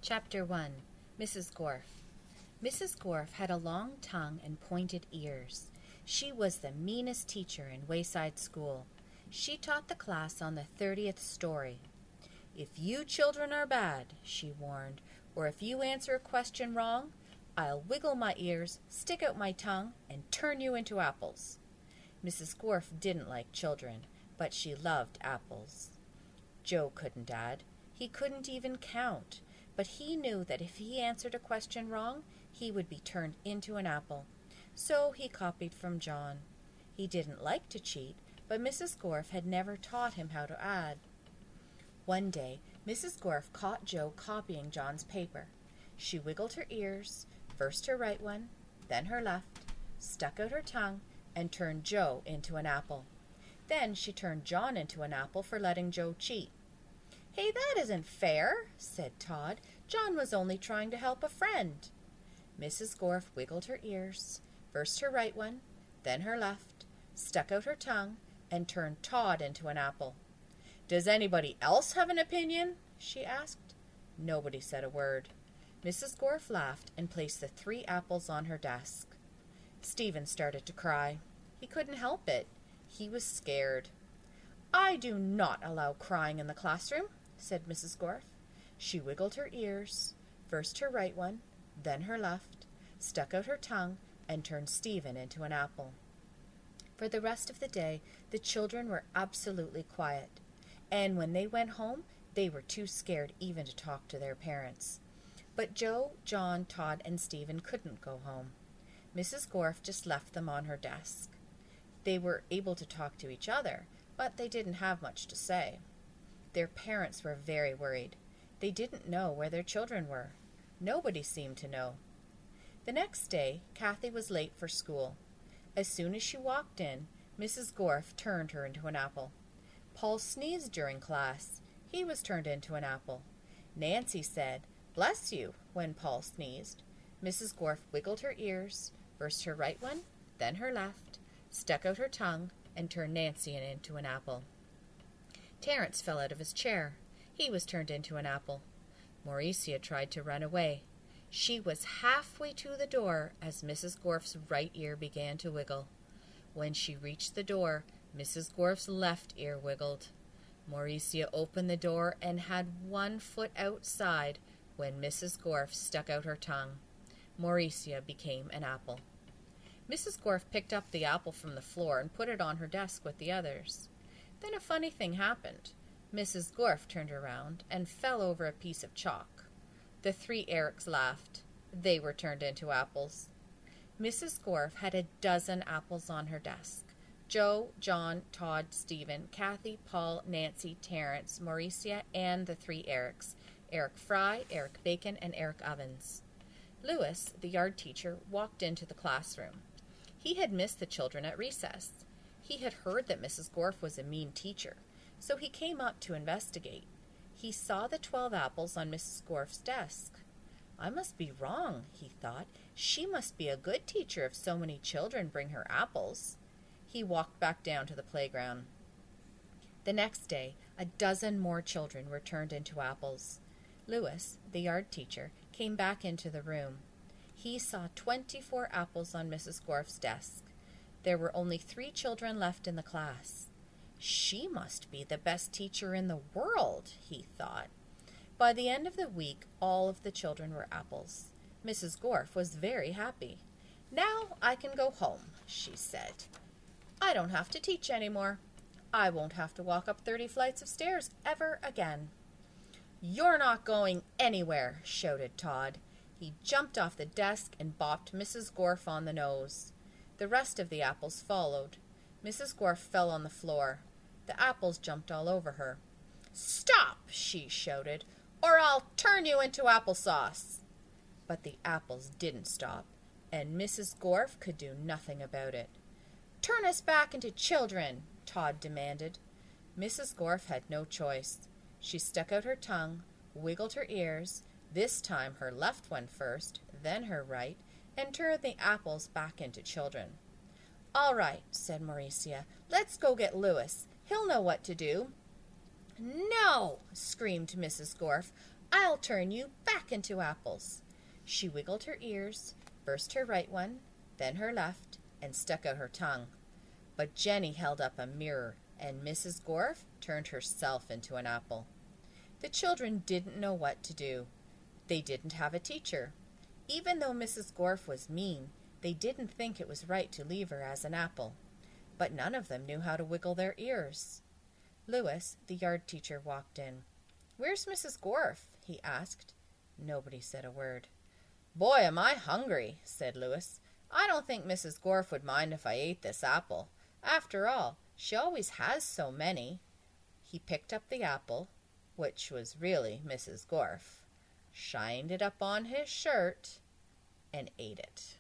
Chapter 1. Mrs. Gorf. Mrs. Gorf had a long tongue and pointed ears. She was the meanest teacher in Wayside School. She taught the class on the 30th story. "If you children are bad," she warned, "or if you answer a question wrong, I'll wiggle my ears, stick out my tongue, and turn you into apples." Mrs. Gorf didn't like children, but she loved apples. Joe couldn't add. He couldn't even count. But he knew that if he answered a question wrong, he would be turned into an apple. So he copied from John. He didn't like to cheat, but Mrs. Gorf had never taught him how to add. One day, Mrs. Gorf caught Joe copying John's paper. She wiggled her ears, first her right one, then her left, stuck out her tongue, and turned Joe into an apple. Then she turned John into an apple for letting Joe cheat. "Hey, that isn't fair," said Todd. "John was only trying to help a friend." Mrs. Gorf wiggled her ears, first her right one, then her left, stuck out her tongue, and turned Todd into an apple. "Does anybody else have an opinion?" she asked. Nobody said a word. Mrs. Gorf laughed and placed the 3 apples on her desk. Stephen started to cry. He couldn't help it. He was scared. "I do not allow crying in the classroom," said Mrs. Gorf. She wiggled her ears, first her right one, then her left, stuck out her tongue, and turned Stephen into an apple. For the rest of the day, the children were absolutely quiet, and when they went home, they were too scared even to talk to their parents. But Joe, John, Todd, and Stephen couldn't go home. Mrs. Gorf just left them on her desk. They were able to talk to each other, but they didn't have much to say. Their parents were very worried. They didn't know where their children were. Nobody seemed to know. The next day, Kathy was late for school. As soon as she walked in, Mrs. Gorf turned her into an apple. Paul sneezed during class. He was turned into an apple. Nancy said, "Bless you," when Paul sneezed. Mrs. Gorf wiggled her ears, first her right one, then her left, stuck out her tongue, and turned Nancy into an apple. Terence fell out of his chair. He was turned into an apple. Mauricia tried to run away. She was halfway to the door as Mrs. Gorf's right ear began to wiggle. When she reached the door, Mrs. Gorf's left ear wiggled. Mauricia opened the door and had 1 foot outside when Mrs. Gorf stuck out her tongue. Mauricia became an apple. Mrs. Gorf picked up the apple from the floor and put it on her desk with the others. Then a funny thing happened. Mrs. Gorf turned around and fell over a piece of chalk. The 3 Erics laughed. They were turned into apples. Mrs. Gorf had a dozen apples on her desk. Joe, John, Todd, Stephen, Kathy, Paul, Nancy, Terence, Mauricia, and the 3 Erics. Eric Fry, Eric Bacon, and Eric Ovens. Lewis, the yard teacher, walked into the classroom. He had missed the children at recess. He had heard that Mrs. Gorf was a mean teacher, so he came up to investigate. He saw the 12 apples on Mrs. Gorf's desk. "I must be wrong," he thought. "She must be a good teacher if so many children bring her apples." He walked back down to the playground. The next day, a dozen more children were turned into apples. Lewis, the yard teacher, came back into the room. He saw 24 apples on Mrs. Gorf's desk. There were only 3 children left in the class. "She must be the best teacher in the world," he thought. By the end of the week, all of the children were apples. Mrs. Gorf was very happy. "Now I can go home," she said. "I don't have to teach anymore. I won't have to walk up 30 flights of stairs ever again." "You're not going anywhere," shouted Todd. He jumped off the desk and bopped Mrs. Gorf on the nose. The rest of the apples followed. Mrs. Gorf fell on the floor. The apples jumped all over her. "Stop!" she shouted, "or I'll turn you into applesauce." But the apples didn't stop, and Mrs. Gorf could do nothing about it. "Turn us back into children," Todd demanded. Mrs. Gorf had no choice. She stuck out her tongue, wiggled her ears, this time her left one first, then her right, and turned the apples back into children. "All right," said Mauricia. "Let's go get Lewis. He'll know what to do." "No!" screamed Mrs. Gorf. I'll turn you back into apples." She wiggled her ears, first her right one, then her left, and stuck out her tongue. But Jenny held up a mirror, and Mrs. Gorf turned herself into an apple. The children didn't know what to do. They didn't have a teacher. Even though Mrs. Gorf was mean, they didn't think it was right to leave her as an apple. But none of them knew how to wiggle their ears. Louis, the yard teacher, walked in. "Where's Mrs. Gorf?" he asked. Nobody said a word. "Boy, am I hungry," said Louis. "I don't think Mrs. Gorf would mind if I ate this apple. After all, she always has so many." He picked up the apple, which was really Mrs. Gorf, shined it up on his shirt, and ate it.